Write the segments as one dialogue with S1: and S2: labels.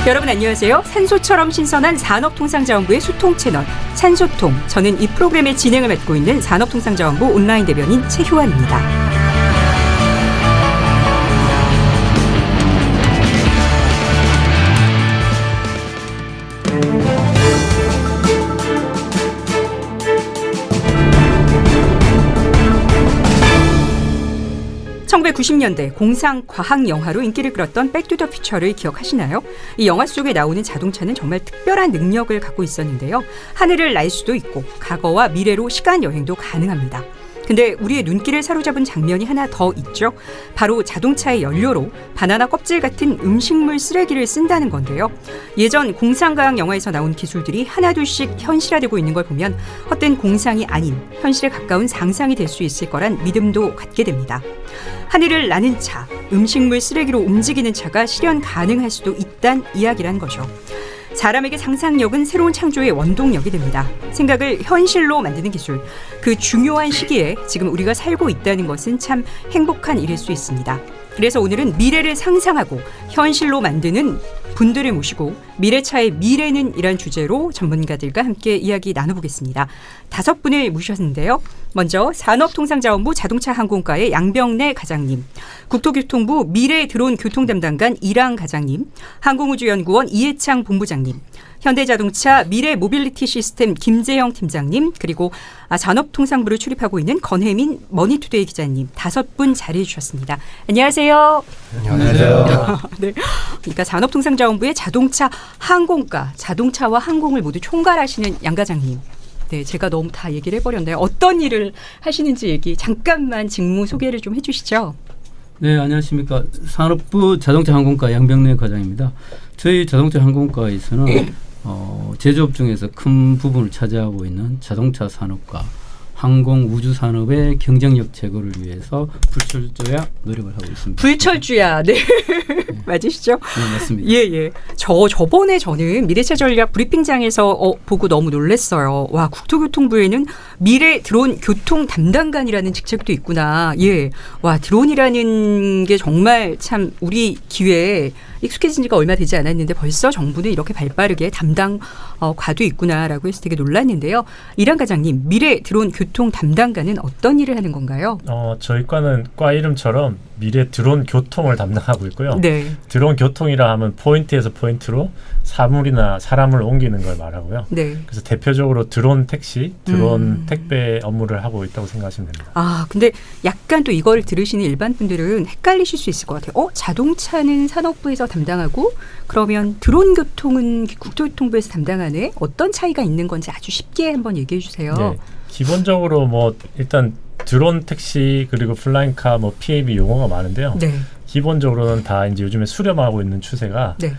S1: 여러분 안녕하세요. 산소처럼 신선한 산업통상자원부의 소통 채널 산소통. 저는 이 프로그램의 진행을 맡고 있는 산업통상자원부 온라인 대변인 최효환입니다. (1990년대) 공상 과학 영화로 인기를 끌었던 백투더퓨처를 기억하시나요? 이 영화 속에 나오는 자동차는 정말 특별한 능력을 갖고 있었는데요. 하늘을 날 수도 있고 과거와 미래로 시간 여행도 가능합니다. 근데 우리의 눈길을 사로잡은 장면이 하나 더 있죠. 바로 자동차의 연료로 바나나 껍질 같은 음식물 쓰레기를 쓴다는 건데요. 예전 공상과학 영화에서 나온 기술들이 하나둘씩 현실화되고 있는 걸 보면 헛된 공상이 아닌 현실에 가까운 상상이 될 수 있을 거란 믿음도 갖게 됩니다. 하늘을 나는 차, 음식물 쓰레기로 움직이는 차가 실현 가능할 수도 있다는 이야기란 거죠. 사람에게 상상력은 새로운 창조의 원동력이 됩니다. 생각을 현실로 만드는 기술, 그 중요한 시기에 지금 우리가 살고 있다는 것은 참 행복한 일일 수 있습니다. 그래서 오늘은 미래를 상상하고 현실로 만드는 분들을 모시고 미래차의 미래는 이란 주제로 전문가들과 함께 이야기 나눠보겠습니다. 5분을 모셨는데요. 먼저 산업통상자원부 자동차항공과의 양병래 과장님, 국토교통부 미래드론교통담당관 이랑 과장님, 항공우주연구원 이해창 본부장님, 현대자동차 미래모빌리티 시스템 김재형 팀장님, 그리고 산업통상부를 출입하고 있는 건혜민 머니투데이 기자님 5분 자리해 주셨습니다. 안녕하세요.
S2: 안녕하세요.
S1: 네, 그러니까 산업통상자원부의 자동차 항공과 자동차와 항공을 모두 총괄하시는 양 과장님. 네, 제가 너무 다 얘기를 해버렸나요? 어떤 일을 하시는지 얘기 잠깐만 직무 소개를 좀 해주시죠.
S2: 네, 안녕하십니까. 산업부 자동차항공과 양병래 과장입니다. 저희 자동차항공과에서는 제조업 중에서 큰 부분을 차지하고 있는 자동차 산업과 항공 우주 산업의 경쟁력 제고를 위해서 불철주야 노력을 하고 있습니다.
S1: 불철주야, 네. 맞으시죠?
S2: 네, 맞습니다.
S1: 예. 저번에 저는 미래차 전략 브리핑장에서 보고 너무 놀랐어요. 와, 국토교통부에는 미래 드론 교통 담당관이라는 직책도 있구나. 예. 와, 드론이라는 게 정말 참 우리 기회에 익숙해진 지가 얼마 되지 않았는데 벌써 정부는 이렇게 발빠르게 담당과도 있구나라고 해서 되게 놀랐는데요. 이랑 과장님, 미래 드론 교통 담당관은 어떤 일을 하는 건가요?
S3: 저희 과는 과 이름처럼 미래 드론 교통을 담당하고 있고요.
S1: 네.
S3: 드론 교통이라 하면 포인트에서 포인트로 사물이나 사람을 옮기는 걸 말하고요.
S1: 네.
S3: 그래서 대표적으로 드론 택시, 드론 택배 업무를 하고 있다고 생각하시면 됩니다.
S1: 아, 근데 약간 또 이걸 들으시는 일반 분들은 헷갈리실 수 있을 것 같아요. 자동차는 산업부에서 담당하고 그러면 드론 교통은 국토교통부에서 담당하네. 어떤 차이가 있는 건지 아주 쉽게 한번 얘기해 주세요.
S3: 네. 기본적으로 일단 드론 택시 그리고 플라잉카 PAB 용어가 많은데요.
S1: 네.
S3: 기본적으로는 다 이제 요즘에 수렴하고 있는 추세가
S1: 네.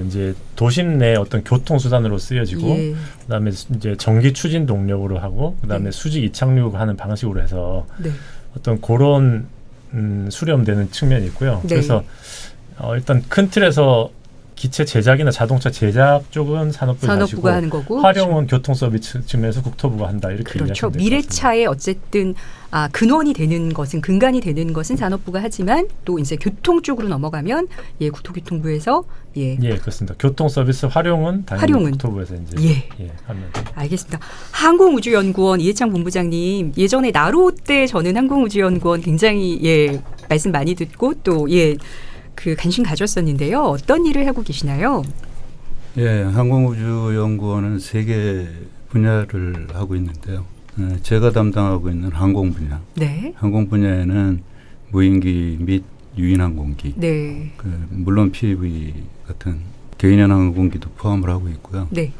S3: 이제 도심 내 어떤 교통 수단으로 쓰여지고
S1: 예.
S3: 그다음에 이제 전기 추진 동력으로 하고 그다음에 수직 이착륙하는 방식으로 해서
S1: 네.
S3: 어떤 그런 수렴되는 측면이 있고요.
S1: 네.
S3: 그래서 일단 큰 틀에서 기체 제작이나 자동차 제작 쪽은 산업부가 하시고
S1: 하는 거고
S3: 활용은 교통 서비스 측면에서 국토부가 한다 이렇게
S1: 그렇죠.
S3: 이해하시면 될 것 같습니다.
S1: 미래차에 어쨌든 근원이 되는 것은 근간이 되는 것은 산업부가 하지만 또 이제 교통 쪽으로 넘어가면 국토교통부에서
S3: 그렇습니다. 교통 서비스 활용은 당연히 국토부에서 이제 하면 됩니다.
S1: 알겠습니다. 항공우주연구원 이해창 본부장님, 예전에 나로 때 저는 항공우주연구원 굉장히 말씀 많이 듣고 또 관심 가졌었는데요. 어떤 일을 하고 계시나요?
S4: 예, 항공우주연구원은 3개 분야를 하고 있는데요. 제가 담당하고 있는 항공 분야.
S1: 네.
S4: 항공 분야에는 무인기 및 유인항공기.
S1: 네.
S4: 물론 PAV 같은 개인형 항공기도 포함을 하고 있고요.
S1: 네.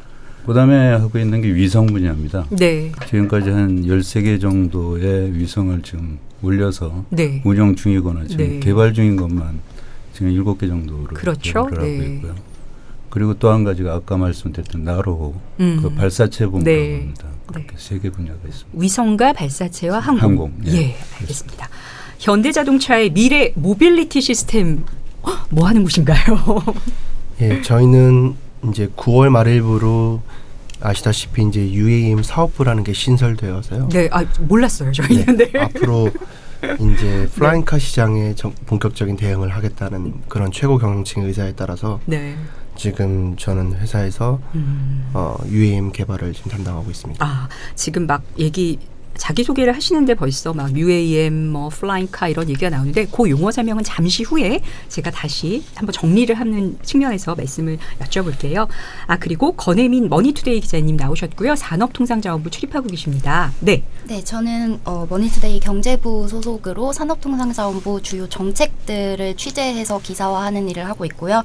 S4: 그다음에 하고 있는 게 위성 분야입니다.
S1: 네.
S4: 지금까지 한 13개 정도의 위성을 지금 올려서 운영 중이거나 지금 개발 중인 것만 지금 7개 정도로
S1: 그렇죠.
S4: 하고 있고요. 그리고 또 한 가지가 아까 말씀드렸던 나로 그 발사체 본부라고 합니다. 그렇게 3개 분야가 있습니다.
S1: 위성과 발사체와 항공. 알겠습니다. 현대자동차의 미래 모빌리티 시스템 뭐 하는 곳인가요?
S5: 저희는 이제 9월 말일부로 아시다시피 이제 UAM 사업부라는 게 신설되어서요.
S1: 네, 몰랐어요 저희는.
S5: 앞으로 이제 플라잉카 시장에 본격적인 대응을 하겠다는 그런 최고 경영층의 의사에 따라서 지금 저는 회사에서 UAM 개발을 지금 담당하고 있습니다.
S1: 아, 지금 막 자기소개를 하시는데 벌써 막 UAM, 뭐 플라잉카 이런 얘기가 나오는데 그 용어 설명은 잠시 후에 제가 다시 한번 정리를 하는 측면에서 말씀을 여쭤볼게요. 아, 그리고 권혜민 머니투데이 기자님 나오셨고요. 산업통상자원부 출입하고 계십니다. 네.
S6: 네, 저는 머니투데이 경제부 소속으로 산업통상자원부 주요 정책들을 취재해서 기사화하는 일을 하고 있고요.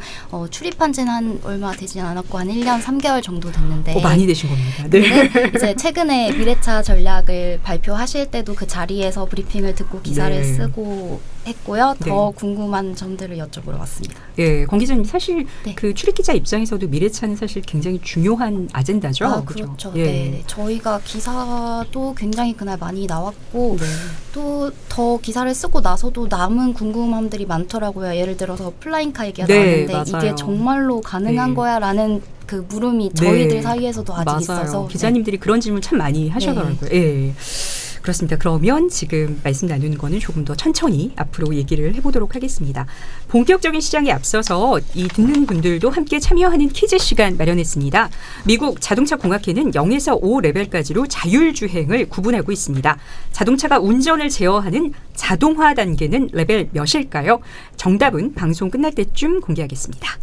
S6: 출입한 지는 얼마 되지 않았고 한 1년 3개월 정도 됐는데
S1: 많이 되신 겁니다. 네.
S6: 이제 최근에 미래차 전략을 발표하실 때도 그 자리에서 브리핑을 듣고 기사를
S1: 네.
S6: 쓰고 했고요. 더
S1: 네.
S6: 궁금한 점들을 여쭤보러 왔습니다.
S1: 예, 권 기자님 사실
S6: 네.
S1: 그 출입기자 입장에서도 미래차는 사실 굉장히 중요한 아젠다죠.
S6: 아,
S1: 그죠?
S6: 그렇죠.
S1: 예.
S6: 네, 저희가 기사도 굉장히 그날 많이 나왔고
S1: 네.
S6: 또 더 기사를 쓰고 나서도 남은 궁금함들이 많더라고요. 예를 들어서 플라잉카 얘기가
S1: 네,
S6: 나왔는데
S1: 맞아요.
S6: 이게 정말로 가능한
S1: 네.
S6: 거야라는 그 물음이
S1: 네.
S6: 저희들 사이에서도 아직
S1: 맞아요.
S6: 있어서
S1: 기자님들이 그런 질문 참 많이 하셔더라고요. 예. 그렇습니다. 그러면 지금 말씀 나누는 거는 조금 더 천천히 앞으로 얘기를 해보도록 하겠습니다. 본격적인 시장에 앞서서 이 듣는 분들도 함께 참여하는 퀴즈 시간 마련했습니다. 미국 자동차 공학회는 0에서 5 레벨까지로 자율주행을 구분하고 있습니다. 자동차가 운전을 제어하는 자동화 단계는 레벨 몇일까요? 정답은 방송 끝날 때쯤 공개하겠습니다.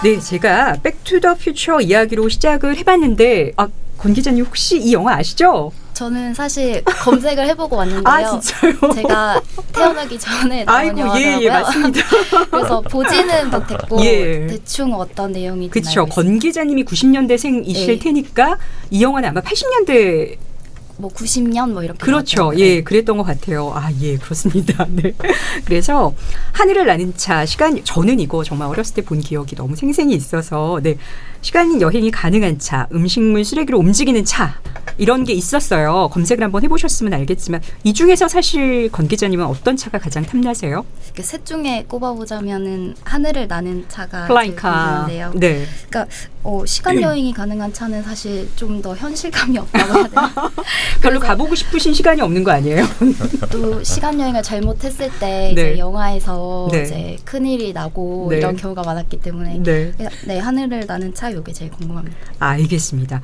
S1: 네, 제가 백투더퓨처 이야기로 시작을 해봤는데 권 기자님 혹시 이 영화 아시죠?
S6: 저는 사실 검색을 해보고 왔는데요.
S1: 아, 진짜요?
S6: 제가 태어나기 전에 나온 영화더라고요.
S1: 예, 맞습니다.
S6: 그래서 보지는 못했고
S1: 예.
S6: 대충 어떤 내용인지
S1: 그렇죠.
S6: 알고
S1: 권 기자님이 90년대생이실
S6: 네.
S1: 테니까 이 영화는 아마 80년대
S6: 뭐 90년 뭐 이렇게
S1: 그렇죠.
S6: 나왔죠.
S1: 예, 그랬던 것 같아요. 아, 예, 그렇습니다. 네. 그래서 하늘을 나는 차 저는 이거 정말 어렸을 때 본 기억이 너무 생생히 있어서 네. 시간 여행이 가능한 차, 음식물 쓰레기로 움직이는 차 이런 게 있었어요. 검색을 한번 해보셨으면 알겠지만 이 중에서 사실 권 기자님은 어떤 차가 가장 탐나세요?
S6: 이렇게 셋 중에 꼽아보자면은 하늘을 나는 차가
S1: 플라잉카.
S6: 제일 궁금한데요.
S1: 네.
S6: 그러니까 시간 여행이 가능한 차는 사실 좀 더 현실감이 없다고 해야 되나?
S1: 별로 가보고 싶으신 시간이 없는 거 아니에요?
S6: 또 시간 여행을 잘못했을 때
S1: 네.
S6: 이제 영화에서
S1: 네.
S6: 이제 큰일이 나고
S1: 네.
S6: 이런 경우가 많았기 때문에
S1: 네.
S6: 네, 하늘을 나는 차 요게 제일 궁금합니다.
S1: 알겠습니다.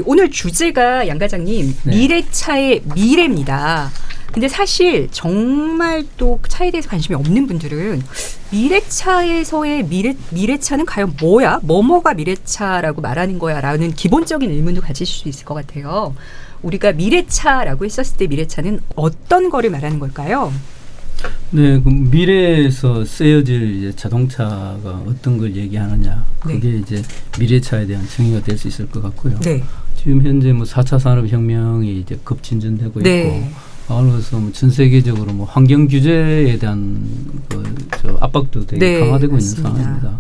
S1: 오늘 주제가 양 과장님
S2: 네.
S1: 미래차의 미래입니다. 근데 사실 정말 또 차에 대해서 관심이 없는 분들은 미래차에서의 미래차는 과연 뭐야? 뭐가 미래차라고 말하는 거야? 라는 기본적인 의문도 가지실 수 있을 것 같아요. 우리가 미래차라고 했었을 때 미래차는 어떤 거를 말하는 걸까요?
S2: 네, 그 미래에서 쓰여질 이제 자동차가 어떤 걸 얘기하느냐, 그게 이제 미래차에 대한 정의가 될 수 있을 것 같고요.
S1: 네.
S2: 지금 현재 뭐 4차 산업혁명이 이제 급진전되고
S1: 네.
S2: 있고, 그래서 뭐 전 세계적으로 뭐 환경 규제에 대한 압박도 되게
S1: 네,
S2: 강화되고
S1: 맞습니다.
S2: 있는 상황입니다.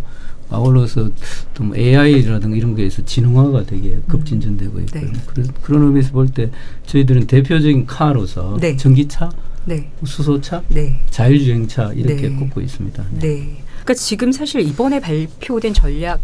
S2: 아울러서 또 뭐 AI라든가 이런 거에서 지능화가 되게 급진전되고 있고요.
S1: 네.
S2: 그런 의미에서 볼 때 저희들은 대표적인 카로서
S1: 네.
S2: 전기차,
S1: 네.
S2: 수소차,
S1: 네.
S2: 자율주행차 이렇게
S1: 네.
S2: 꼽고 있습니다. 네.
S1: 네. 그러니까 지금 사실 이번에 발표된 전략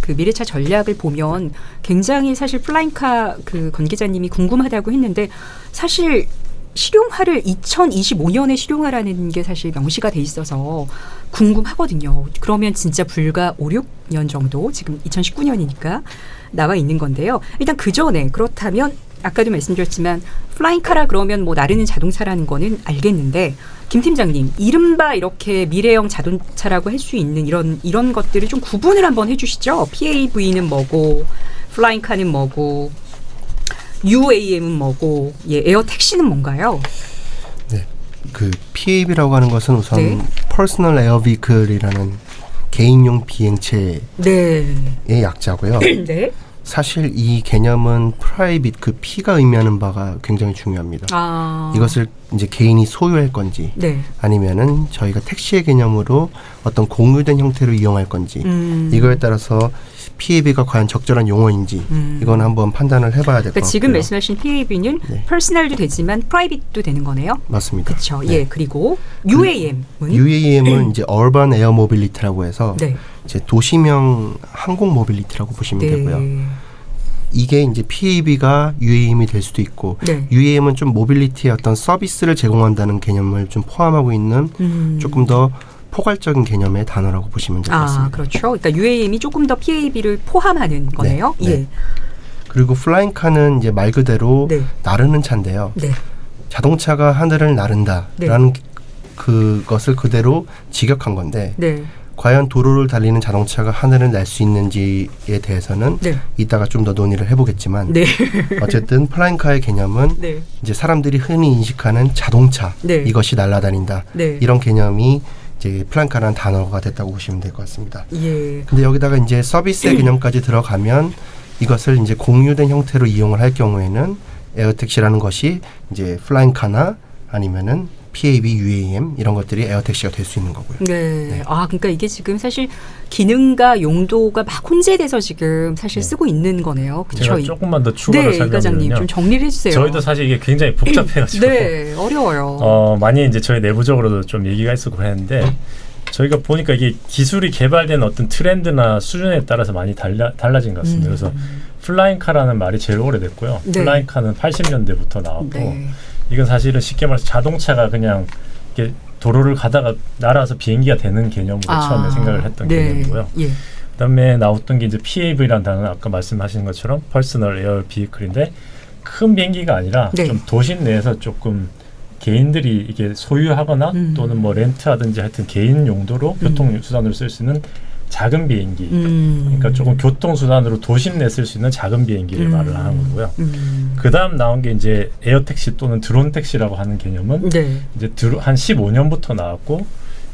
S1: 그 미래차 전략을 보면 굉장히 사실 플라잉카 권 기자님이 궁금하다고 했는데 사실 실용화를 2025년에 실용화라는 게 사실 명시가 돼 있어서 궁금하거든요. 그러면 진짜 불과 5, 6년 정도 지금 2019년이니까 나와 있는 건데요. 일단 그 전에 그렇다면 아까도 말씀드렸지만 플라잉카라 그러면 뭐 나르는 자동차라는 거는 알겠는데 김 팀장님 이른바 이렇게 미래형 자동차라고 할 수 있는 이런 것들을 좀 구분을 한번 해주시죠. PAV는 뭐고 플라잉카는 뭐고 UAM은 뭐고 에어 택시는 뭔가요?
S5: 네, 그 PAV라고 하는 것은 우선
S1: 네.
S5: Personal Air Vehicle이라는 개인용 비행체의
S1: 네.
S5: 약자고요.
S1: 네.
S5: 사실 이 개념은 프라이빗 그 P가 의미하는 바가 굉장히 중요합니다. 이것을 이제 개인이 소유할 건지
S1: 네.
S5: 아니면은 저희가 택시의 개념으로 어떤 공유된 형태로 이용할 건지 이거에 따라서 PAV가 과연 적절한 용어인지 이건 한번 판단을 해봐야 될 것 같고요.
S1: 지금 말씀하신 PAV는
S5: 네.
S1: 퍼스널도 되지만 프라이빗도 되는 거네요.
S5: 맞습니다.
S1: 그렇죠.
S5: 네.
S1: 예. 그리고 UAM은
S5: UAM은 이제 Urban Air Mobility라고 해서
S1: 네.
S5: 이제 도시명 항공 모빌리티라고 보시면
S1: 네.
S5: 되고요. 이게 이제 PAB가 UAM이 될 수도 있고
S1: 네.
S5: UAM은 좀 모빌리티의 어떤 서비스를 제공한다는 개념을 좀 포함하고 있는 조금 더 포괄적인 개념의 단어라고 보시면 될 것 같습니다.
S1: 그렇죠. 그러니까 UAM이 조금 더 PAB를 포함하는 거네요.
S5: 네.
S1: 예.
S5: 네. 그리고 플라잉카는 이제 말 그대로
S1: 네.
S5: 나르는 차인데요.
S1: 네.
S5: 자동차가 하늘을 나른다라는 그것을 그대로 직역한 건데
S1: 네.
S5: 과연 도로를 달리는 자동차가 하늘을 날 수 있는지에 대해서는
S1: 네.
S5: 이따가 좀 더 논의를 해보겠지만
S1: 네.
S5: 어쨌든 플라잉카의 개념은
S1: 네.
S5: 이제 사람들이 흔히 인식하는 자동차
S1: 네.
S5: 이것이 날아다닌다
S1: 네.
S5: 이런 개념이 이제 플라잉카라는 단어가 됐다고 보시면 될 것 같습니다.
S1: 예.
S5: 근데 여기다가 이제 서비스의 개념까지 들어가면 이것을 이제 공유된 형태로 이용을 할 경우에는 에어택시라는 것이 이제 플라잉카나 아니면은 PAB, UAM 이런 것들이 에어택시가 될 수 있는 거고요.
S1: 네. 그러니까 이게 지금 사실 기능과 용도가 막 혼재돼서 지금 사실 쓰고 있는 거네요.
S3: 제가
S1: 그렇죠?
S3: 조금만 더 추가로
S1: 네, 이과장님
S3: 설명드리면요.
S1: 좀 정리를 해주세요.
S3: 저희도 사실 이게 굉장히 복잡해가지고
S1: 네, 어려워요.
S3: 많이 이제 저희 내부적으로도 좀 얘기가 있었고 그랬는데 저희가 보니까 이게 기술이 개발된 어떤 트렌드나 수준에 따라서 많이 달라진 것 같습니다. 그래서 플라잉카라는 말이 제일 오래됐고요.
S1: 네.
S3: 플라잉카는 80년대부터 나왔고
S1: 네.
S3: 이건 사실은 쉽게 말해서 자동차가 그냥 이렇게 도로를 가다가 날아서 비행기가 되는 개념으로 처음에 생각을 했던 개념이고요.
S1: 예.
S3: 그다음에 나왔던 게 이제 PAV라는 단어는 아까 말씀하신 것처럼 퍼스널 에어 비클인데 큰 비행기가 아니라
S1: 네.
S3: 좀 도심 내에서 조금 개인들이 이게 소유하거나 또는 뭐 렌트하든지 하여튼 개인 용도로 교통수단으로 쓸 수 있는 작은 비행기. 그러니까 조금 교통수단으로 도심 내 쓸 수 있는 작은 비행기를 말을 하는 거고요. 그 다음 나온 게 이제 에어택시 또는 드론 택시라고 하는 개념은
S1: 네.
S3: 이제 한 15년부터 나왔고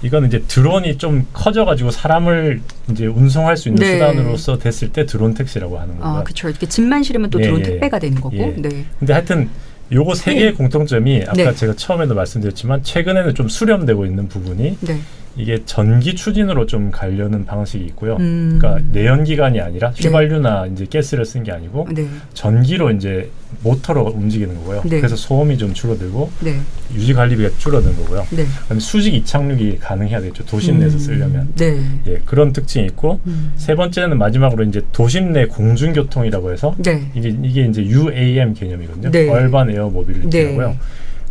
S3: 이거는 이제 드론이 좀 커져가지고 사람을 이제 운송할 수 있는
S1: 네.
S3: 수단으로서 됐을 때 드론 택시라고 하는 거고요.
S1: 그렇죠. 이렇게 짐만 실으면 또
S3: 예,
S1: 드론
S3: 예.
S1: 택배가 되는 거고.
S3: 예.
S1: 네.
S3: 근데 하여튼 요거 세 개의 공통점이 아까
S1: 네.
S3: 제가 처음에도 말씀드렸지만 최근에는 좀 수렴되고 있는 부분이
S1: 네.
S3: 이게 전기 추진으로 좀 가려는 방식이 있고요. 그러니까 내연기관이 아니라 휘발유나 이제 가스를 쓴 게 아니고
S1: 네.
S3: 전기로 이제 모터로 움직이는 거고요.
S1: 네.
S3: 그래서 소음이 좀 줄어들고
S1: 네.
S3: 유지 관리비가 줄어든 거고요.
S1: 네.
S3: 그다음에 수직 이착륙이 가능해야 되죠. 도심 내에서 쓰려면.
S1: 네.
S3: 예, 그런 특징이 있고 세 번째는 마지막으로 이제 도심 내 공중교통이라고 해서
S1: 네.
S3: 이게 이제 UAM 개념이거든요.
S1: 네.
S3: 얼반 에어 모빌리티라고요.
S1: 네.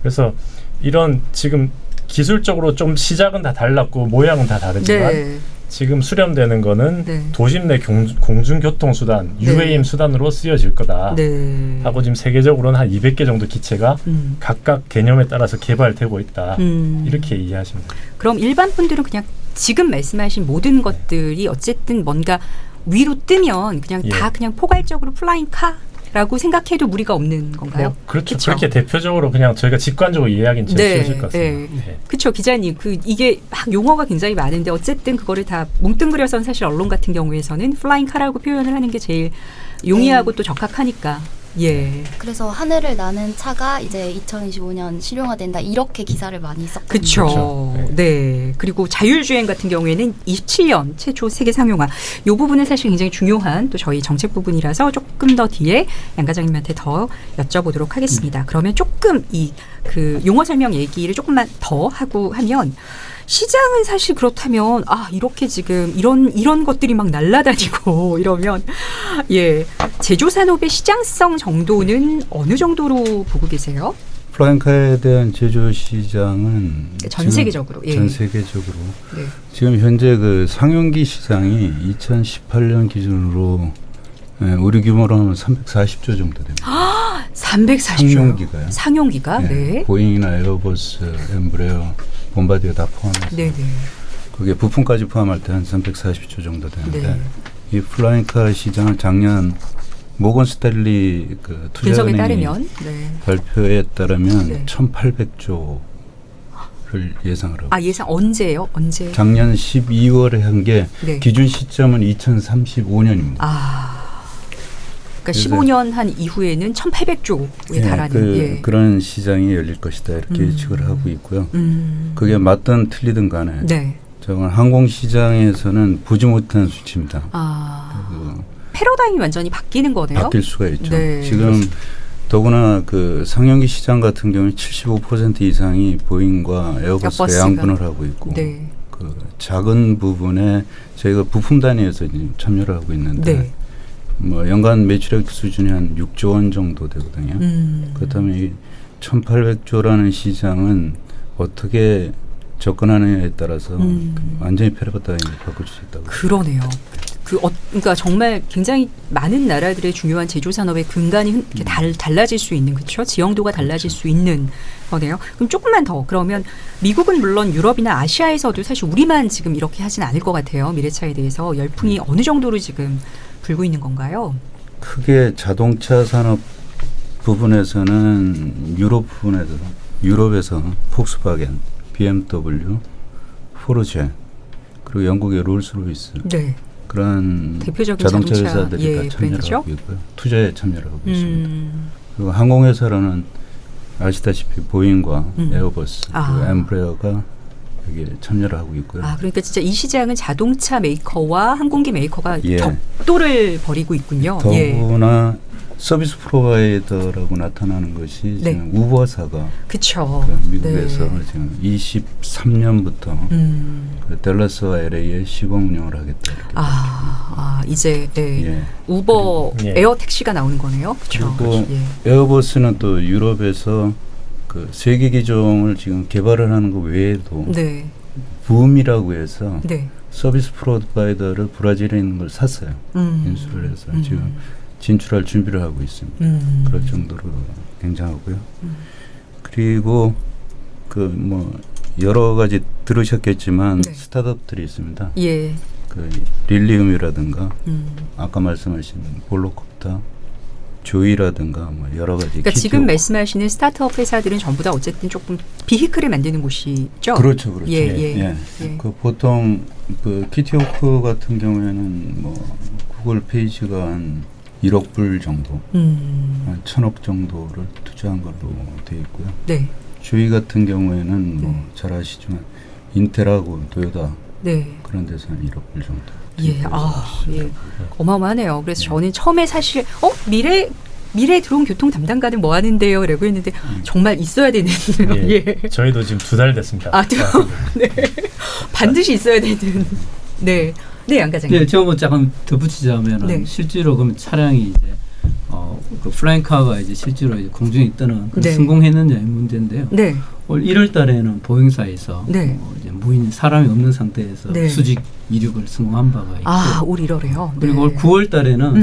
S3: 그래서 이런 지금 기술적으로 좀 시작은 다 달랐고 모양은 다 다르지만
S1: 네.
S3: 지금 수렴되는 거는
S1: 네.
S3: 도심 내 공중교통수단,
S1: 네.
S3: UAM 수단으로 쓰여질 거다.
S1: 네.
S3: 하고 지금 세계적으로는 한 200개 정도 기체가 각각 개념에 따라서 개발되고 있다. 이렇게 이해하시면 됩니다.
S1: 그럼 일반 분들은 그냥 지금 말씀하신 모든 것들이 어쨌든 뭔가 위로 뜨면 그냥
S3: 예.
S1: 다 그냥 포괄적으로 플라잉 카라고 생각해도 무리가 없는 건가요?
S3: 그렇죠.
S1: 그쵸?
S3: 그렇게 대표적으로 그냥 저희가 직관적으로 이해하기는 제일 쉬우실 것 같습니다. 네.
S1: 그렇죠. 기자님, 이게 막 용어가 굉장히 많은데 어쨌든 그거를 다 뭉뚱그려서는 사실 언론 같은 경우에서는 플라잉 카라고 표현을 하는 게 제일 용이하고 또 적합하니까. 예.
S6: 그래서 하늘을 나는 차가 이제 2025년 실용화된다 이렇게 기사를 많이 썼거든요.
S1: 그렇죠. 네. 그리고 자율주행 같은 경우에는 27년 최초 세계 상용화. 이 부분은 사실 굉장히 중요한 또 저희 정책 부분이라서 조금 더 뒤에 양 과장님한테 더 여쭤보도록 하겠습니다. 그러면 조금 그 용어 설명 얘기를 조금만 더 하고 하면 시장은 사실 그렇다면 이렇게 지금 이런 것들이 막 날아다니고 이러면 예 제조 산업의 시장성 정도는 어느 정도로 보고 계세요?
S4: 플라잉카에 대한 제조 시장은
S1: 전 세계적으로
S4: 전 세계적으로
S1: 네.
S4: 지금 현재 그 상용기 시장이 2018년 기준으로 우리 규모로 하면 340조 정도 됩니다.
S1: 340조.
S4: 상용기가요.
S1: 상용기가 네.
S4: 보잉이나 에어버스, 엠브레어, bombardier 다 포함해서.
S1: 네네.
S4: 그게 부품까지 포함할 때 한 340조 정도 되는데
S1: 네.
S4: 이 플라잉카 시장은 작년 모건 스탠리 그 투자은행이
S1: 따르면
S4: 발표에 따르면
S1: 네.
S4: 1,800조를 예상을 하고.
S1: 예상 언제예요? 언제?
S4: 작년 12월에 한 게
S1: 네.
S4: 기준 시점은 2035년입니다.
S1: 그러니까 15년 한 이후에는 1,800조에 달하는
S4: 그런 시장이 열릴 것이다 이렇게 예측을 하고 있고요. 그게 맞든 틀리든 간에
S1: 네.
S4: 저건 항공 시장에서는 보지 못한 수치입니다.
S1: 패러다임이 완전히 바뀌는 거네요.
S4: 바뀔 수가 있죠.
S1: 네.
S4: 지금 더구나 그 상용기 시장 같은 경우는 75% 이상이 보잉과 에어버스가 양분을 하고 있고
S1: 네.
S4: 그 그 작은 부분에 저희가 부품 단위에서 지금 참여를 하고 있는데
S1: 네.
S4: 뭐 연간 매출액 수준이 한 6조 원 정도 되거든요. 그렇다면 이 1,800조라는 시장은 어떻게 접근하느냐에 따라서 완전히 패러다임을 바꿀 수 있다고.
S1: 그러네요. 그러니까 정말 굉장히 많은 나라들의 중요한 제조 산업의 근간이 달라질 수 있는, 그렇죠? 지형도가 달라질 수 있는 거네요. 그럼 조금만 더, 그러면 미국은 물론 유럽이나 아시아에서도 사실 우리만 지금 이렇게 하진 않을 것 같아요. 미래차에 대해서 열풍이 어느 정도로 지금 불고 있는 건가요?
S4: 크게 자동차 산업 부분에서는 유럽에서 폭스바겐, BMW, 포르쉐, 그리고 영국의 롤스로이스,
S1: 네.
S4: 그런
S1: 대표적인
S4: 자동차 회사들이 다 참여를
S1: 브랜드죠?
S4: 하고 있고요. 투자에 참여를 하고 있습니다. 그리고 항공회사로는 아시다시피 보잉과 에어버스, 그리고 엠브레어가 여기에 참여를 하고 있고요.
S1: 그러니까 진짜 이 시장은 자동차 메이커와 항공기 메이커가 격돌을 벌이고 있군요.
S4: 더구나 서비스 프로바이더라고 나타나는 것이
S1: 네.
S4: 지금 우버사가
S1: 그렇죠.
S4: 미국에서 지금 23년부터 그 댈러스와 LA에 시범 운영을 하겠다. 이렇게
S1: 이제 우버 에어 택시가 나오는 거네요. 그렇죠.
S4: 그리고 에어버스는 또 유럽에서 그 세계 기종을 지금 개발을 하는 것 외에도 붐이라고 해서 서비스 프로바이더를 브라질에 있는 걸 샀어요. 인수를 해서 지금 진출할 준비를 하고 있습니다. 그럴 정도로 굉장하고요. 그리고 그 뭐 여러 가지 들으셨겠지만 스타트업들이 있습니다. 그 릴리움이라든가 아까 말씀하신 볼로콥터, 조이라든가 뭐 여러 가지.
S1: 그러니까 지금 말씀하시는 스타트업 회사들은 전부 다 어쨌든 조금 비히클을 만드는 곳이죠.
S4: 그렇죠. 그 보통 그 키티워크 같은 경우에는 뭐 구글 페이지가 한 1억 불 정도, 한 1,000억 정도를 투자한 걸로 되어 있고요. 조이 같은 경우에는 뭐 잘 아시지만 인텔하고 도요타 그런 데서 한 1억 불 정도.
S1: 어마어마하네요. 그래서 저는 처음에 사실 미래 드론 교통 담당가는 뭐 하는데요? 라고 했는데 정말 있어야 되는.
S3: 저희도 지금 2달 됐습니다.
S1: 반드시 있어야 되는. 양 과장님.
S2: 제가 뭐 잠깐 덧붙이자면 실제로 그러면 차량이 이제 그 플라잉카가 이제 실제로 이제 공중에 뜨는 성공했느냐의 문제인데요. 올 1월 달에는 보잉사에서 이제 무인 사람이 없는 상태에서 수직 이륙을 성공한 바가 있고,
S1: 올 1월에요.
S2: 그리고 올 9월 달에는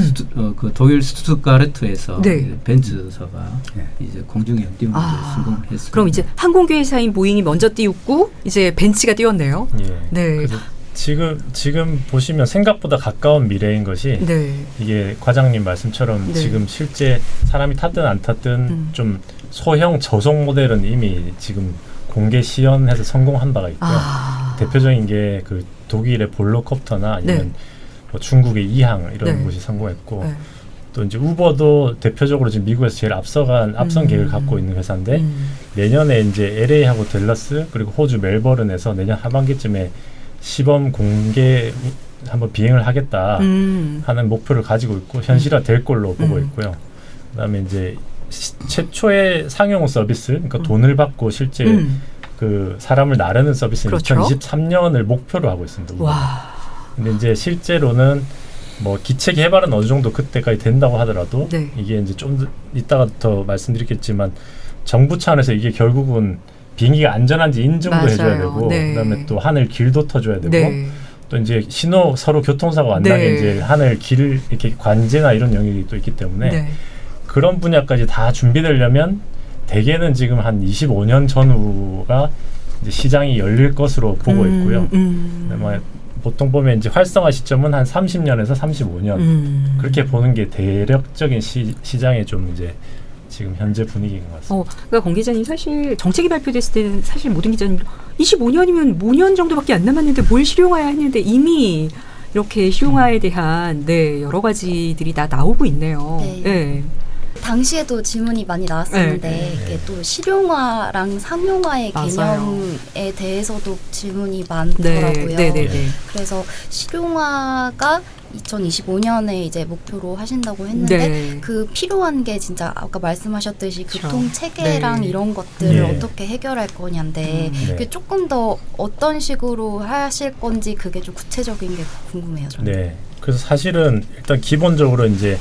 S2: 그 독일 스투트가르트에서 벤츠사가 이제 공중에 띄우는 데 성공했습니다.
S1: 그럼 이제 항공기 회사인 보잉이 먼저 띄웠고 이제 벤츠가 띄웠네요.
S3: 그래서 지금 보시면 생각보다 가까운 미래인 것이 이게 과장님 말씀처럼 지금 실제 사람이 탔든 안 탔든 좀 소형 저속 모델은 이미 지금 공개 시연해서 성공한 바가 있고요. 대표적인 게 그 독일의 볼로콥터나 아니면 뭐 중국의 이항 이런 곳이 성공했고 또 이제 우버도 대표적으로 지금 미국에서 제일 앞선 계획을 갖고 있는 회사인데 내년에 이제 LA하고 댈러스 그리고 호주 멜버른에서 내년 하반기쯤에 시범 공개 한번 비행을 하겠다 하는 목표를 가지고 있고 현실화될 걸로 보고 있고요. 그다음에 이제 최초의 상용 서비스, 그러니까 돈을 받고 실제 그 사람을 나르는 서비스는 2023년을 목표로 하고 있습니다. 근데 이제 실제로는 뭐 기체 개발은 어느 정도 그때까지 된다고 하더라도 이게 이제 좀 이따가 더 말씀드리겠지만 정부 차원에서 이게 결국은 비행기가 안전한지 인증도 해줘야 되고 그다음에 또 하늘 길도 터줘야 되고 또 이제 서로 교통사고 안 나게 이제 하늘 길 이렇게 관제나 이런 영역이 또 있기 때문에 그런 분야까지 다 준비되려면 대개는 지금 한 25년 전후가 이제 시장이 열릴 것으로 보고 있고요. 보통 보면 이제 활성화 시점은 한 30년에서 35년 그렇게 보는 게 대략적인 시장의 좀 이제 지금 현재 분위기인 것 같습니다.
S1: 그러니까 권 기자님 사실 정책이 발표됐을 때는 사실 모든 기자님 25년이면 5년 정도밖에 안 남았는데 뭘 실용화해야 했는데 이미 이렇게 실용화에 대한 여러 가지들이 다 나오고 있네요.
S6: 당시에도 질문이 많이 나왔었는데 이게 또 실용화랑 상용화의 개념에 대해서도 질문이 많더라고요. 그래서 실용화가 2025년에 이제 목표로 하신다고 했는데
S1: 네.
S6: 그 필요한 게 진짜 아까 말씀하셨듯이
S1: 그렇죠.
S6: 교통 체계랑
S1: 네.
S6: 이런 것들을
S3: 예.
S6: 어떻게 해결할 거냐인데
S3: 네.
S6: 그게 조금 더 어떤 식으로 하실 건지 그게 좀 구체적인 게 궁금해요. 저는.
S3: 네. 그래서 사실은 일단 기본적으로 이제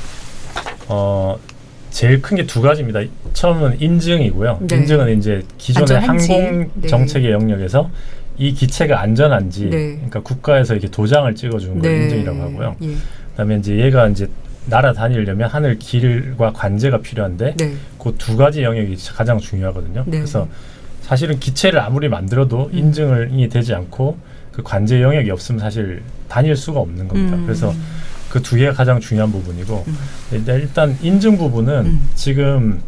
S3: 제일 큰 게 두 가지입니다. 처음은 인증이고요.
S1: 네.
S3: 인증은 이제 기존의
S1: 안전한지.
S3: 항공
S1: 네.
S3: 정책의 영역에서 이 기체가 안전한지,
S1: 네.
S3: 그러니까 국가에서 이렇게 도장을 찍어주는 걸
S1: 네.
S3: 인증이라고 하고요.
S1: 예.
S3: 그다음에 이제 얘가 이제 날아다니려면 하늘 길과 관제가 필요한데
S1: 네.
S3: 그 두 가지 영역이 가장 중요하거든요.
S1: 네.
S3: 그래서 사실은 기체를 아무리 만들어도 인증이 되지 않고 그 관제 영역이 없으면 사실 다닐 수가 없는 겁니다. 그래서 그 두 개가 가장 중요한 부분이고 일단 인증 부분은 지금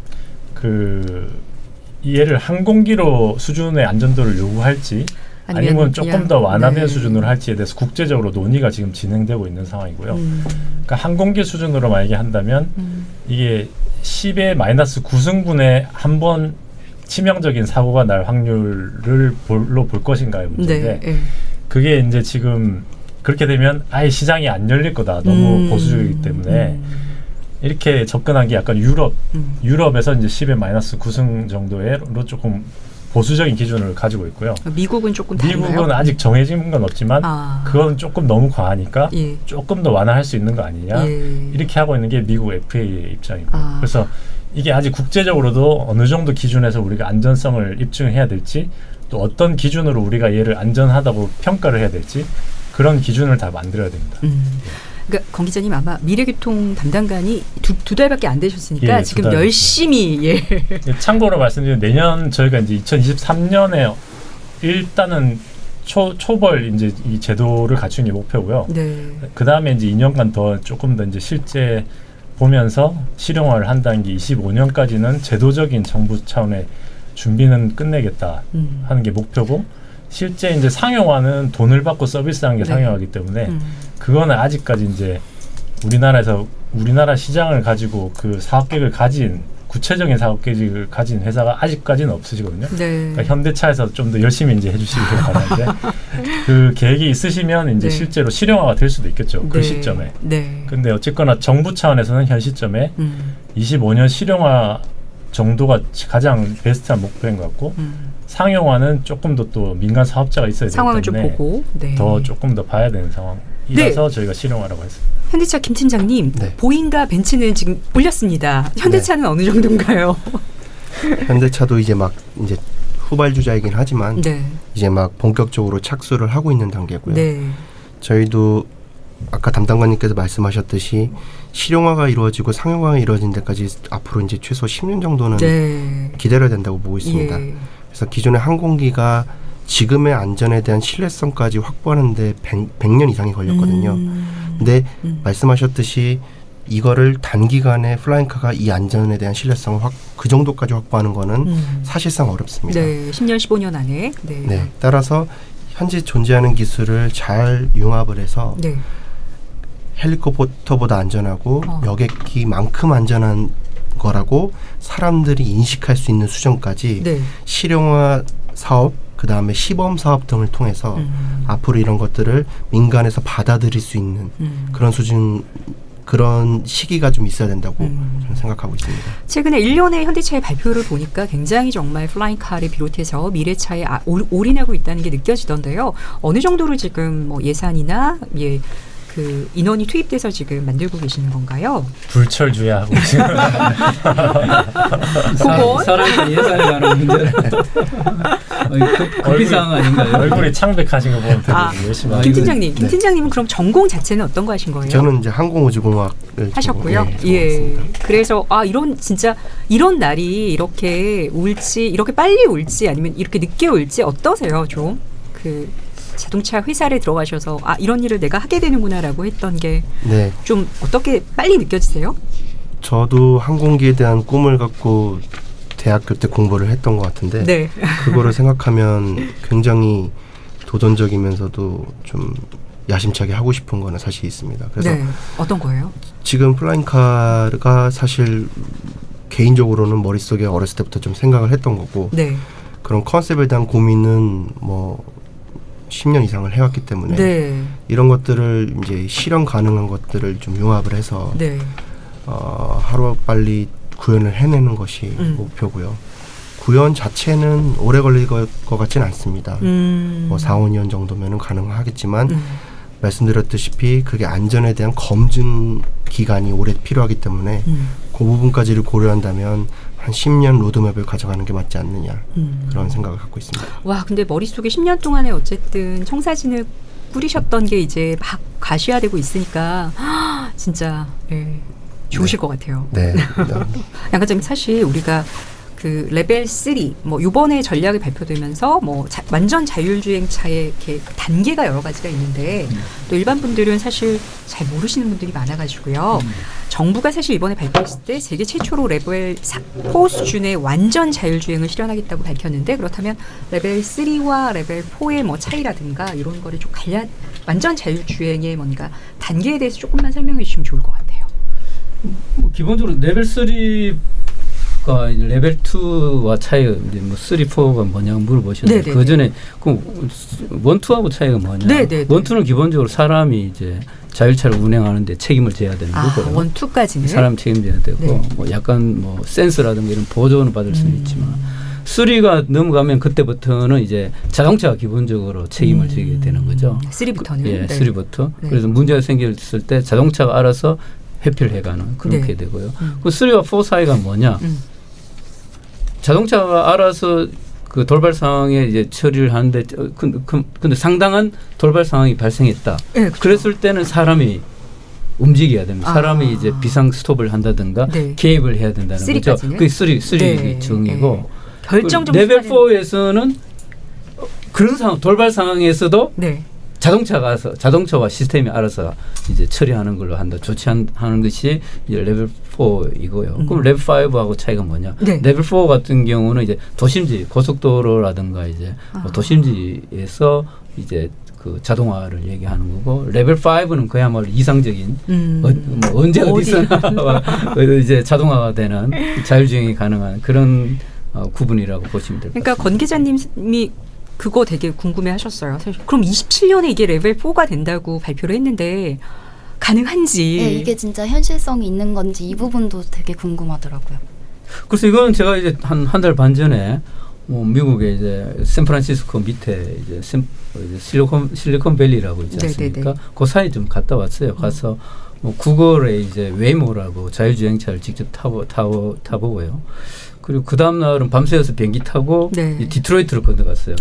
S3: 얘를 항공기로 수준의 안전도를 요구할지 아니면 조금
S1: 그냥,
S3: 더 완화된
S1: 네.
S3: 수준으로 할지에 대해서 국제적으로 논의가 지금 진행되고 있는 상황이고요. 그러니까 항공기 수준으로 만약에 한다면 이게 10의 마이너스 9승분의 한 번 치명적인 사고가 날 확률을 볼 것인가의 문제인데
S1: 네. 예.
S3: 그게 이제 지금 그렇게 되면 아예 시장이 안 열릴 거다. 너무 보수적이기 때문에 이렇게 접근한 게 약간 유럽에서 이제 10의 마이너스 9승 정도로 조금 보수적인 기준을 가지고 있고요.
S1: 미국은 조금 다른가요?
S3: 미국은 아직 정해진 건 없지만 그건 조금 너무 과하니까
S1: 예.
S3: 조금 더 완화할 수 있는 거 아니냐.
S1: 예.
S3: 이렇게 하고 있는 게 미국 FA의 입장입니다. 그래서 이게 아직 국제적으로도 어느 정도 기준에서 우리가 안전성을 입증해야 될지 또 어떤 기준으로 우리가 얘를 안전하다고 평가를 해야 될지 그런 기준을 다 만들어야 됩니다.
S1: 그러니까 권 기자님 아마 미래교통 담당관이 두 달밖에 안 되셨으니까
S3: 예,
S1: 지금 열심히
S3: 참고로 말씀드리면 내년 저희가 이제 2023년에 일단은 초벌 이제 이 제도를 갖추는 게 목표고요.
S1: 네.
S3: 그 다음에 이제 2년간 더 조금 더 이제 실제 보면서 실용화를 한다는 게 25년까지는 제도적인 정부 차원의 준비는 끝내겠다 하는 게 목표고 실제 이제 상용화는 돈을 받고 서비스하는 게
S1: 네.
S3: 상용화이기 때문에 그거는 아직까지 이제 우리나라 시장을 가지고 그 사업 계획을 가진 구체적인 사업 계획을 가진 회사가 아직까지는 없으시거든요.
S1: 네.
S3: 그러니까 현대차에서 좀 더 열심히 이제 해주시길 바라는데 그 계획이 있으시면 이제
S1: 네.
S3: 실제로 실용화가 될 수도 있겠죠. 그
S1: 네.
S3: 시점에.
S1: 네.
S3: 근데 어쨌거나 정부 차원에서는 현 시점에 25년 실용화 정도가 가장 베스트한 목표인 것 같고 상용화는 조금 더 또 민간 사업자가 있어야 되기
S1: 상황을 좀
S3: 때문에
S1: 보고
S3: 더 조금 더 봐야 되는 상황이라서 저희가 실용화라고 했습니다.
S1: 현대차 김 팀장님,
S5: 네.
S1: 보잉과 벤츠는 지금 올렸습니다. 현대차는 어느 정도인가요?
S5: 현대차도 이제 후발주자이긴 하지만
S1: 네.
S5: 이제 막 본격적으로 착수를 하고 있는 단계고요.
S1: 네.
S5: 저희도 아까 담당관님께서 말씀하셨듯이 실용화가 이루어지고 상용화가 이루어진 데까지 앞으로 이제 최소 10년 정도는
S1: 네.
S5: 기다려야 된다고 보고 있습니다.
S1: 예.
S5: 그래서 기존의 항공기가 지금의 안전에 대한 신뢰성까지 확보하는데 100년 이상이 걸렸거든요. 근데 말씀하셨듯이 이거를 단기간에 플라잉카가 이 안전에 대한 신뢰성을 그 정도까지 확보하는 거는 사실상 어렵습니다.
S1: 네. 10년, 15년 안에. 네.
S5: 네. 따라서 현재 존재하는 기술을 잘 융합을 해서
S1: 네.
S5: 헬리콥터보다 안전하고 여객기만큼 안전한 거라고 사람들이 인식할 수 있는 수준까지
S1: 네.
S5: 실용화 사업, 그 다음에 시범 사업 등을 통해서 앞으로 이런 것들을 민간에서 받아들일 수 있는 그런 수준, 그런 시기가 좀 있어야 된다고 저는 생각하고 있습니다.
S1: 최근에 일련의 현대차의 발표를 보니까 굉장히 정말 플라잉카를 비롯해서 미래차에 올인하고 있다는 게 느껴지던데요. 어느 정도로 지금 예산이나 그 인원이 투입돼서 지금 만들고 계시는 건가요?
S3: 불철주야하고 지금
S2: 사람 예산에 관한 문제를 급비상 아닌가요?
S3: 얼굴이 창백하신 거 보면 되게 열심히 하고
S1: 김 팀장님, 김 팀장님은 그럼 전공 자체는 어떤 거 하신 거예요?
S5: 저는 이제 항공우주공학을
S1: 하셨고요. 예. 그래서 이런 날이 이렇게 올지, 이렇게 빨리 올지 아니면 이렇게 늦게 올지 어떠세요? 좀 그 자동차 회사를 들어가셔서 이런 일을 내가 하게 되는구나라고 했던 게 좀 어떻게 빨리 느껴지세요?
S5: 저도 항공기에 대한 꿈을 갖고 대학교 때 공부를 했던 것 같은데
S1: 네.
S5: 그거를 생각하면 굉장히 도전적이면서도 좀 야심차게 하고 싶은 거는 사실 있습니다. 그래서
S1: 네. 어떤 거예요?
S5: 지금 플라잉카가 사실 개인적으로는 머릿속에 어렸을 때부터 좀 생각을 했던 거고
S1: 네.
S5: 그런 컨셉에 대한 고민은 10년 이상을 해왔기 때문에
S1: 네.
S5: 이런 것들을 이제 실현 가능한 것들을 좀 융합을 해서
S1: 네.
S5: 하루 빨리 구현을 해내는 것이 목표고요. 구현 자체는 오래 걸릴 것 같지는 않습니다. 뭐 4, 5년 정도면은 가능하겠지만 말씀드렸다시피 그게 안전에 대한 검증 기간이 오래 필요하기 때문에 그 부분까지를 고려한다면 한 10년 로드맵을 가져가는 게 맞지 않느냐 그런 생각을 갖고 있습니다.
S1: 와, 근데 머릿속에 10년 동안에 어쨌든 청사진을 꾸리셨던 게 이제 막 가시화되고 있으니까 진짜 좋으실 것 같아요.
S5: 네.
S1: 양 과장님, 사실 우리가 그 레벨 3 뭐 이번에 전략이 발표되면서 뭐 완전 자율주행차의 이렇게 단계가 여러 가지가 있는데 또 일반 분들은 사실 잘 모르시는 분들이 많아가지고요. 정부가 사실 이번에 발표했을 때 세계 최초로 레벨 4 수준의 완전 자율주행을 실현하겠다고 밝혔는데, 그렇다면 레벨 3와 레벨 4의 뭐 차이라든가 이런 거를 좀 완전 자율주행의 뭔가 단계에 대해서 조금만 설명해 주시면 좋을 것 같아요.
S2: 기본적으로 레벨 3가 이제 레벨 2와 차이가 이제 뭐 3, 4가 뭐냐고 물어보셨는데 그 전에 그 1, 2하고 차이가 뭐냐? 1, 2는 기본적으로 사람이 이제 자율차를 운행하는데 책임을 져야 되는 거고요.
S1: 1, 2까지는
S2: 사람 책임져야 되고 뭐 약간 뭐 센서라든가 이런 보조는 받을 수는 있지만 3가 넘어가면 그때부터는 이제 자동차가 기본적으로 책임을 지게 되는 거죠.
S1: 3부터는
S2: 예, 3부터. 그래서 문제가 생겼을 때 자동차가 알아서 회피를 해가는 그렇게 되고요. 그 3와 4 사이가 뭐냐? 자동차가 알아서 그 돌발 상황에 이제 처리를 하는데 근데 상당한 돌발 상황이 발생했다.
S1: 그렇죠.
S2: 그랬을 때는 사람이 움직여야 됩니다. 사람이 이제 비상 스톱을 한다든가 개입을 해야 된다는 거죠. 그게 3 정이고
S1: 결정적
S2: 레벨 4에서는 그런 상황, 돌발 상황에서도 자동차와 시스템이 알아서 이제 처리하는 걸로 한다. 조치하는 것이 이제 레벨 4이고요. 그럼 레벨 5하고 차이가 뭐냐? 레벨 4 같은 경우는 이제 도심지, 고속도로라든가 이제 도심지에서 이제 그 자동화를 얘기하는 거고, 레벨 5는 그야말로 이상적인 뭐 언제 어디서나 이제 자동화가 되는 자율주행이 가능한 그런 구분이라고 보시면 될 것 같습니다.
S1: 그러니까 권 기자님이 그거 되게 궁금해하셨어요. 사실 그럼 27년에 이게 레벨 4가 된다고 발표를 했는데 가능한지.
S6: 네, 이게 진짜 현실성이 있는 건지 이 부분도 되게 궁금하더라고요.
S2: 그래서 이건 제가 이제 한 달 반 전에 미국의 이제 샌프란시스코 밑에 이제 실리콘밸리라고 있지 않습니까? 그 사이 좀 갔다 왔어요. 가서 뭐 구글의 이제 웨이모라고 자율주행차를 직접 타보고요. 그리고 그 다음 날은 밤새워서 비행기 타고 디트로이트를 건너갔어요.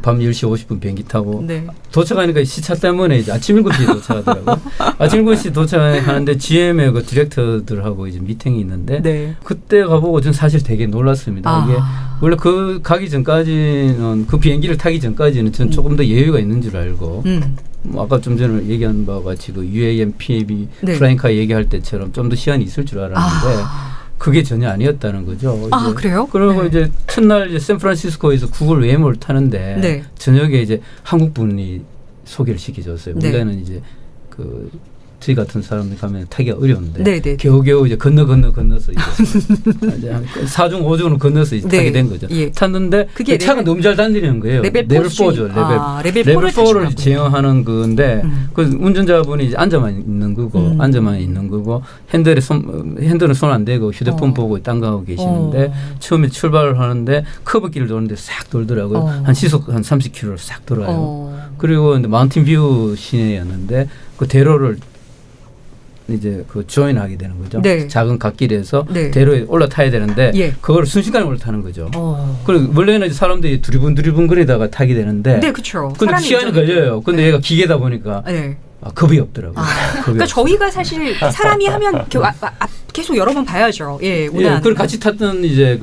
S2: 밤 10시 50분 비행기 타고 도착하니까 시차 때문에 이제 아침 7시에 도착하더라고요. 아침 7시에 도착하는데 GM의 그 디렉터들하고 이제 미팅이 있는데 그때 가보고 전 사실 되게 놀랐습니다. 이게 원래 그 가기 전까지는 그 비행기를 타기 전까지는 전 조금 더 여유가 있는 줄 알고 뭐 아까 좀 전에 얘기한 바와 같이 그 UAM, PAB, 플라잉카 얘기할 때처럼 좀 더 시간이 있을 줄 알았는데 그게 전혀 아니었다는 거죠.
S1: 그래요?
S2: 그리고 이제 첫날 이제 샌프란시스코에서 구글 웨이모를 타는데 저녁에 이제 한국 분이 소개를 시켜줬어요. 원래는 이제 그 저희 같은 사람들 가면 타기가 어려운데 겨우겨우 이제 건너서 이제 4중 5중으로 건너서 이제 타게 된 거죠. 탔는데 그게 차가 너무 잘 달리는 거예요.
S1: 레벨
S2: 4죠. 레벨 4를 제어하는 건데 그 운전자분이 이제 앉아만 있는 거고 핸들은 손 안 대고 휴대폰 보고 딴 거 하고 계시는데 처음에 출발을 하는데 커브길을 도는데 싹 돌더라고요. 한 시속 한 30km를 싹 돌아요. 그리고 마운틴뷰 시내였는데 그 대로를 이제 그 조인하게 되는 거죠. 작은 갓길에서 대로에 올라타야 되는데 그걸 순식간에 올라타는 거죠. 그리고 원래는 사람들이 두리분 거리다가 타게 되는데 근데 시간이 걸려요. 근데 얘가 기계다 보니까 겁이 없더라고요.
S1: 그러니까 저희가 사실 사람이 하면 계속 여러 번 봐야죠.
S2: 그걸 같이 탔던 이제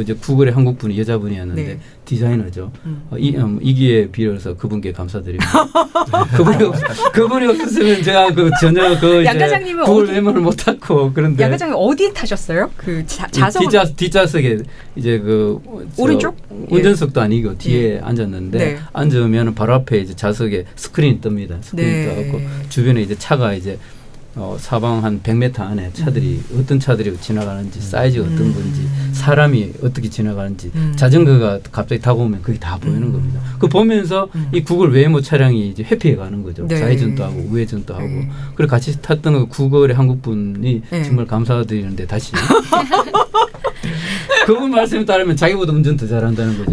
S2: 이제 구글의 한국 분이 여자분이었는데 디자이너죠. 이기에 빌어서 그분께 감사드립니다. 그분이 없었으면 제가 전혀
S1: 양 과장님은
S2: 구글 웨이모를 못 탔고 그런데.
S1: 양 과장님 어디에 타셨어요? 그 좌석
S2: 뒷좌석에 이제
S1: 오른쪽
S2: 운전석도 아니고 뒤에 앉았는데 앉으면 바로 앞에 이제 좌석에 스크린이 뜹니다. 스크린이 떠갖고 주변에 이제 차가 이제 사방 한 100m 안에 차들이 어떤 차들이 지나가는지 사이즈가 어떤 건지 사람이 어떻게 지나가는지 자전거가 갑자기 타고 오면 그게 다 보이는 겁니다. 그 보면서 이 구글 웨이모 차량이 이제 회피해 가는 거죠.
S1: 네.
S2: 좌회전도 하고 우회전도 하고. 그리고 같이 탔던 그 구글의 한국 분이 정말 감사드리는데 다시 그분 말씀에 따르면 자기보다 운전 더 잘한다는 거죠.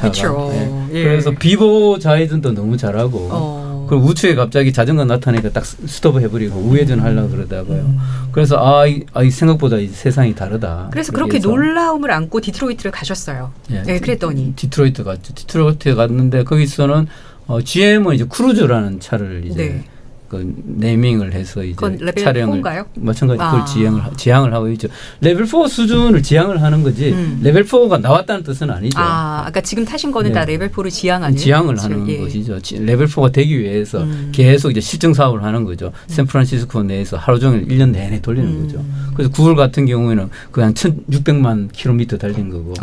S1: 그렇죠. 예.
S2: 그래서 비보 좌회전도 너무 잘하고 그리고 우측에 갑자기 자전거 나타나니까 딱 스톱 해버리고 우회전 하려고 그러다가요. 그래서 이 생각보다 이 세상이 다르다.
S1: 그래서 그렇게 놀라움을 안고 디트로이트를 가셨어요. 예, 그랬더니
S2: 디트로이트 갔죠. 디트로이트에 갔는데 거기서는 GM은 이제 크루즈라는 차를 이제 그 네이밍을 해서 이제
S1: 레벨
S2: 차량을
S1: 4인가요?
S2: 마찬가지 그걸 지향을 하고 있죠. 레벨 4 수준을 지향을 하는 거지 레벨 4가 나왔다는 뜻은 아니죠.
S1: 아까 지금 타신 거는 다 레벨 4를 지향을
S2: 하는 것이죠. 레벨 4가 되기 위해서 계속 이제 실증 사업을 하는 거죠. 샌프란시스코 내에서 하루 종일 1년 내내 돌리는 거죠. 그래서 구글 같은 경우에는 그냥 1,600만 킬로미터 달린 거고.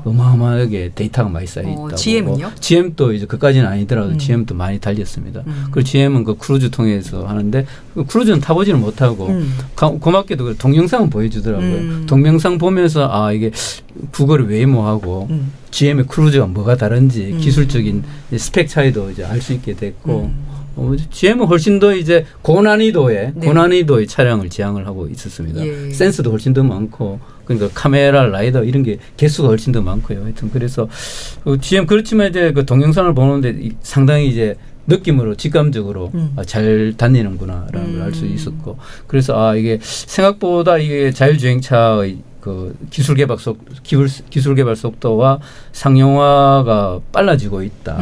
S2: 어마어마하게 데이터가 많이 쌓여 있다고.
S1: GM은요?
S2: GM도 이제 그까지는 아니더라도 GM도 많이 달렸습니다. 그리고 GM은 그 크루즈 통해서 하는데 그 크루즈는 타보지는 못하고 고맙게도 그 동영상은 보여주더라고요. 동영상 보면서 이게 구글의 웨이모하고 GM의 크루즈가 뭐가 다른지 기술적인 스펙 차이도 이제 알 수 있게 됐고 GM은 훨씬 더 이제 고난이도의 차량을 지향을 하고 있었습니다. 센스도 훨씬 더 많고 그러니까 카메라, 라이더 이런 게 개수가 훨씬 더 많고요. 하여튼 그래서 GM 그렇지만 이제 그 동영상을 보는데 상당히 이제 느낌으로 직감적으로 잘 다니는구나라는 걸 알 수 있었고 그래서 이게 생각보다 이게 자율주행차의 그 기술 개발 속도와 상용화가 빨라지고 있다.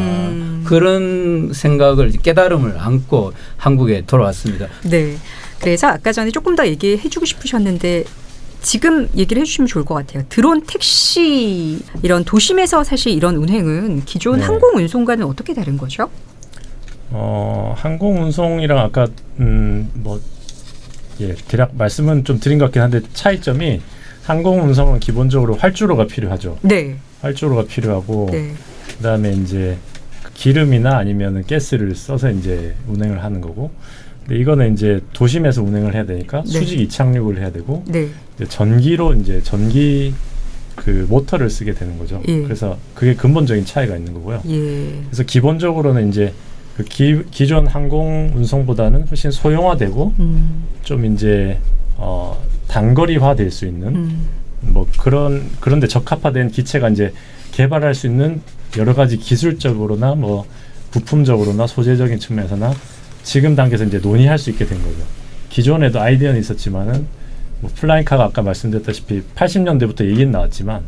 S2: 그런 생각을 깨달음을 안고 한국에 돌아왔습니다.
S1: 네. 그래서 아까 전에 조금 더 얘기해 주고 싶으셨는데 지금 얘기를 해주시면 좋을 것 같아요. 드론 택시 이런 도심에서 사실 이런 운행은 기존 항공 운송과는 어떻게 다른 거죠?
S3: 항공 운송이랑 아까 대략 말씀은 좀 드린 것 같긴 한데 차이점이 항공 운송은 기본적으로 활주로가 필요하죠.
S1: 네.
S3: 활주로가 필요하고 그다음에 이제 기름이나 아니면은 가스를 써서 이제 운행을 하는 거고. 근데 이거는 이제 도심에서 운행을 해야 되니까 수직 이착륙을 해야 되고 이제 전기로 이제 전기 그 모터를 쓰게 되는 거죠. 그래서 그게 근본적인 차이가 있는 거고요. 그래서 기본적으로는 이제 그 기존 항공 운송보다는 훨씬 소형화되고 좀 이제 단거리화 될 수 있는 뭐 그런데 적합화된 기체가 이제 개발할 수 있는 여러 가지 기술적으로나 뭐 부품적으로나 소재적인 측면에서나 지금 단계에서 이제 논의할 수 있게 된 거죠. 기존에도 아이디어는 있었지만은 뭐 플라잉카가 아까 말씀드렸다시피 80년대부터 얘기는 나왔지만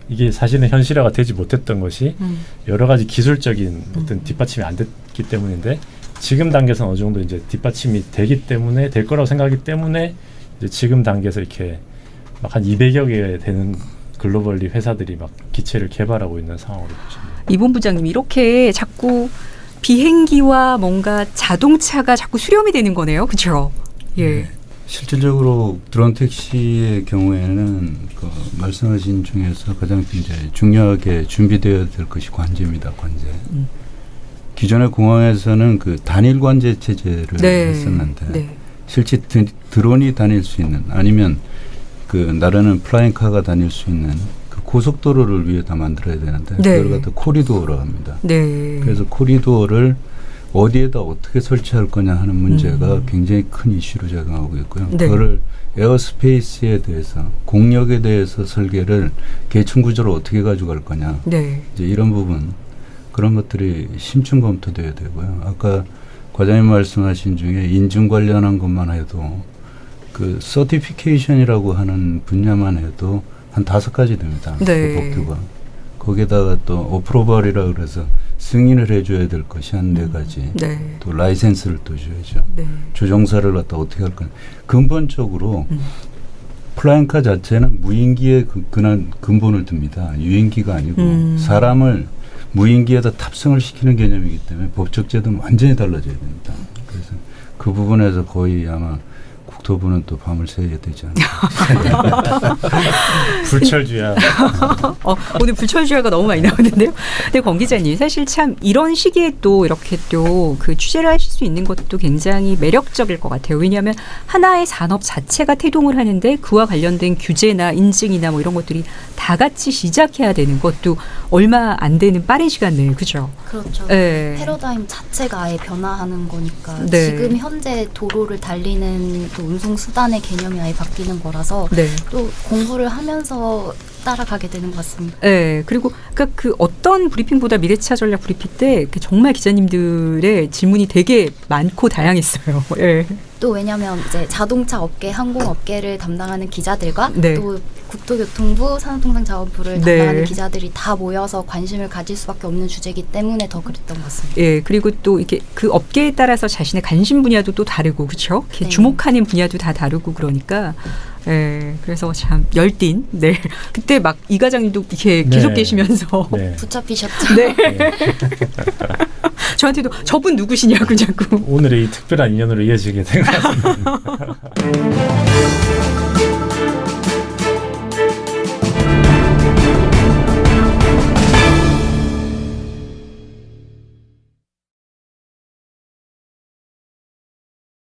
S3: 이게 사실은 현실화가 되지 못했던 것이 여러 가지 기술적인 어떤 뒷받침이 안 됐기 때문인데 지금 단계에서는 어느 정도 이제 뒷받침이 되기 때문에 될 거라고 생각하기 때문에 이제 지금 단계에서 이렇게 막 한 200여 개 되는 글로벌리 회사들이 막 기체를 개발하고 있는 상황으로 보시면 됩니다.
S1: 이 본부장님 이렇게 자꾸 비행기와 뭔가 자동차가 자꾸 수렴이 되는 거네요. 그렇죠? 예.
S4: 실질적으로 드론 택시의 경우에는 그 말씀하신 중에서 가장 이제 중요하게 준비되어야 될 것이 관제입니다. 관제. 기존의 공항에서는 그 단일 관제 체제를 했었는데 실제 드론이 다닐 수 있는 아니면 그 나라는 플라잉카가 다닐 수 있는 그 고속도로를 위에다 만들어야 되는데 그걸 갖다 코리도어로 합니다. 그래서 코리도어를 어디에다 어떻게 설치할 거냐 하는 문제가 굉장히 큰 이슈로 작용하고 있고요. 그거를 에어스페이스에 대해서 공력에 대해서 설계를 계층 구조를 어떻게 가져갈 거냐 이제 이런 부분 그런 것들이 심층 검토돼야 되고요. 아까 과장님 말씀하신 중에 인증 관련한 것만 해도 그 서티피케이션이라고 하는 분야만 해도 한 5가지 됩니다. 그 법규가. 거기에다가 또 어프로벌이라 그래서 승인을 해줘야 될 것이 한 4가지. 또 라이센스를 또 줘야죠. 조종사를 갖다 어떻게 할 거냐. 근본적으로 플라잉카 자체는 무인기의 근본을 듭니다. 유인기가 아니고 사람을 무인기에다 탑승을 시키는 개념이기 때문에 법적 제도는 완전히 달라져야 됩니다. 그래서 그 부분에서 거의 아마 두 분은 또 밤을 새야 되지 않나요?
S3: 불철주야.
S1: 오늘 불철주야가 너무 많이 나오는데요. 근데 권 기자님, 사실 참 이런 시기에 또 이렇게 또 그 취재를 하실 수 있는 것도 굉장히 매력적일 것 같아요. 왜냐하면 하나의 산업 자체가 태동을 하는데 그와 관련된 규제나 인증이나 뭐 이런 것들이 다 같이 시작해야 되는 것도 얼마 안 되는 빠른 시간 내에, 그죠?
S6: 그렇죠.
S1: 네.
S6: 패러다임 자체가 아예 변화하는 거니까
S1: 네.
S6: 지금 현재 도로를 달리는 또 운송 수단의 개념이 아예 바뀌는 거라서
S1: 네.
S6: 또 공부를 하면서 따라가게 되는 것 같습니다.
S1: 네, 그리고 그러니까 그 어떤 브리핑보다 미래차 전략 브리핑 때 정말 기자님들의 질문이 되게 많고 다양했어요. 네.
S6: 또 왜냐하면 이제 자동차 업계, 항공 업계를 담당하는 기자들과
S1: 네.
S6: 또 국토교통부, 산업통상자원부를
S1: 네.
S6: 담당하는 기자들이 다 모여서 관심을 가질 수밖에 없는 주제이기 때문에 더 그랬던 것 같습니다.
S1: 예, 그리고 또 이렇게 그 업계에 따라서 자신의 관심 분야도 또 다르고, 그렇죠?
S6: 네.
S1: 주목하는 분야도 다 다르고 그러니까. 예, 그래서 참 열띤. 네, 그때 막 이 과장님도 이렇게 계속 계시면서
S3: 네.
S6: 붙잡히셨죠.
S1: 네. 저한테도 저분 누구시냐고 자꾸.
S3: 오늘의 이 특별한 인연으로 이어지게 된 것 같습니다.